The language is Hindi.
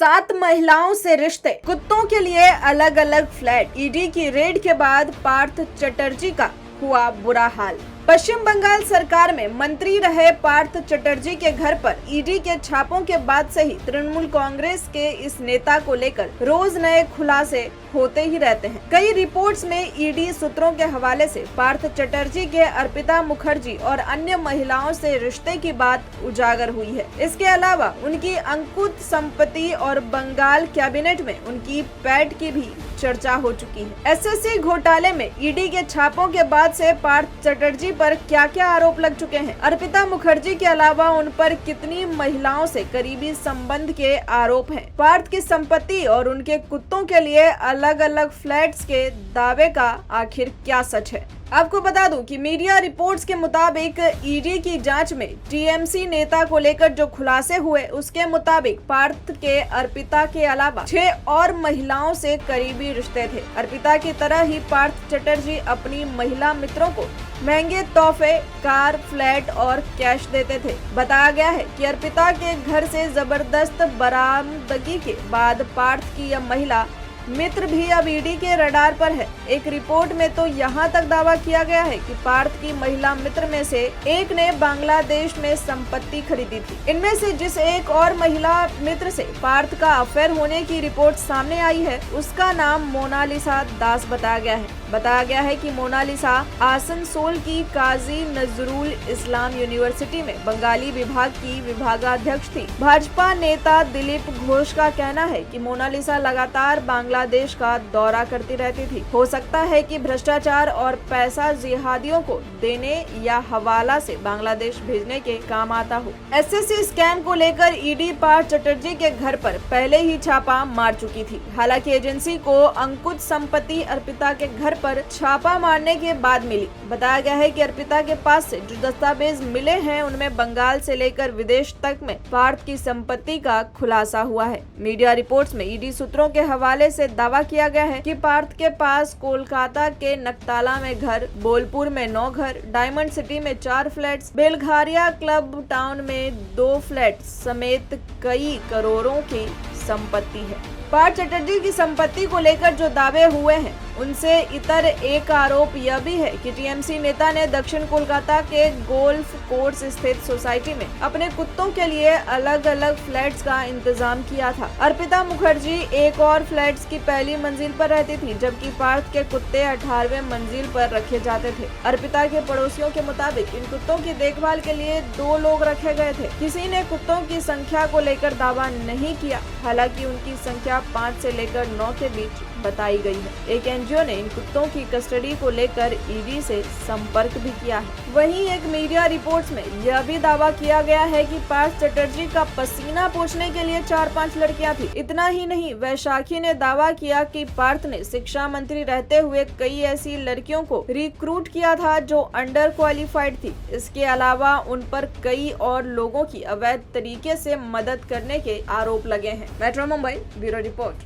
7 महिलाओं से रिश्ते, कुत्तों के लिए अलग अलग फ्लैट। ईडी की रेड के बाद पार्थ चटर्जी का हुआ बुरा हाल। पश्चिम बंगाल सरकार में मंत्री रहे पार्थ चटर्जी के घर पर ईडी के छापों के बाद से ही तृणमूल कांग्रेस के इस नेता को लेकर रोज नए खुलासे होते ही रहते हैं। कई रिपोर्ट्स में ईडी सूत्रों के हवाले से पार्थ चटर्जी के अर्पिता मुखर्जी और अन्य महिलाओं से रिश्ते की बात उजागर हुई है। इसके अलावा उनकी अंकुत संपत्ति और बंगाल कैबिनेट में उनकी पैठ की भी चर्चा हो चुकी है। एसएससी घोटाले में ईडी के छापों के बाद से पार्थ चटर्जी पर क्या क्या आरोप लग चुके हैं। अर्पिता मुखर्जी के अलावा उन पर कितनी महिलाओं से करीबी संबंध के आरोप हैं। पार्थ की संपत्ति और उनके कुत्तों के लिए अलग अलग फ्लैट्स के दावे का आखिर क्या सच है। आपको बता दूं कि मीडिया रिपोर्ट्स के मुताबिक ईडी की जांच में टीएमसी नेता को लेकर जो खुलासे हुए उसके मुताबिक पार्थ के अर्पिता के अलावा 6 और महिलाओं से करीबी रिश्ते थे। अर्पिता की तरह ही पार्थ चटर्जी अपनी महिला मित्रों को महंगे तोहफे, कार, फ्लैट और कैश देते थे। बताया गया है कि अर्पिता के घर से जबरदस्त बरामदगी के बाद पार्थ की यह महिला मित्र भी अब ईडी के रडार पर है। एक रिपोर्ट में तो यहाँ तक दावा किया गया है कि पार्थ की महिला मित्र में से एक ने बांग्लादेश में संपत्ति खरीदी थी। इनमें से जिस एक और महिला मित्र से पार्थ का अफेयर होने की रिपोर्ट सामने आई है उसका नाम मोनालिसा दास बताया गया है। बताया गया है कि मोनालिसा आसनसोल की काजी नजरुल इस्लाम यूनिवर्सिटी में बंगाली विभाग की विभागाध्यक्ष थी। भाजपा नेता दिलीप घोष का कहना है कि मोनालिसा लगातार बांग्लादेश का दौरा करती रहती थी। हो सकता है कि भ्रष्टाचार और पैसा जिहादियों को देने या हवाला से बांग्लादेश भेजने के काम आता हो। एसएससी स्कैम को लेकर ईडी पार्थ चटर्जी के घर पर पहले ही छापा मार चुकी थी। हालांकि एजेंसी को अंकुत संपत्ति अर्पिता के घर पर छापा मारने के बाद मिली। बताया गया है कि अर्पिता के पास से जो दस्तावेज मिले हैं उनमें बंगाल से लेकर विदेश तक में पार्थ की संपत्ति का खुलासा हुआ है। मीडिया रिपोर्ट्स में ईडी सूत्रों के हवाले से दावा किया गया है कि पार्थ के पास कोलकाता के नकताला में घर, बोलपुर में 9 घर, डायमंड सिटी में 4 फ्लैट्स, बेलघारिया क्लब टाउन में 2 फ्लैट समेत कई करोड़ों की संपत्ति है। पार्थ चटर्जी की संपत्ति को लेकर जो दावे हुए हैं उनसे इतर एक आरोप यह भी है कि टीएमसी नेता ने दक्षिण कोलकाता के गोल्फ कोर्स स्थित सोसाइटी में अपने कुत्तों के लिए अलग अलग फ्लैट्स का इंतजाम किया था। अर्पिता मुखर्जी एक और फ्लैट्स की पहली मंजिल पर रहती थी, जबकि पार्थ के कुत्ते 18वें मंजिल पर रखे जाते थे। अर्पिता के पड़ोसियों के मुताबिक इन कुत्तों की देखभाल के लिए 2 लोग रखे गए थे। किसी ने कुत्तों की संख्या को लेकर दावा नहीं किया। हालांकि उनकी संख्या 5 से लेकर 9 के बीच बताई गई है। एक एनजीओ ने इन कुत्तों की कस्टडी को लेकर ईडी से संपर्क भी किया है। वहीं एक मीडिया रिपोर्ट्स में यह भी दावा किया गया है कि पार्थ चटर्जी का पसीना पोंछने के लिए 4-5 लड़कियां थी। इतना ही नहीं, वैशाखी ने दावा किया कि पार्थ ने शिक्षा मंत्री रहते हुए कई ऐसी लड़कियों को रिक्रूट किया था जो अंडर क्वालिफाइड थी। इसके अलावा उन पर कई और लोगों की अवैध तरीके से मदद करने के आरोप लगे हैं। Metro Mumbai bureau report.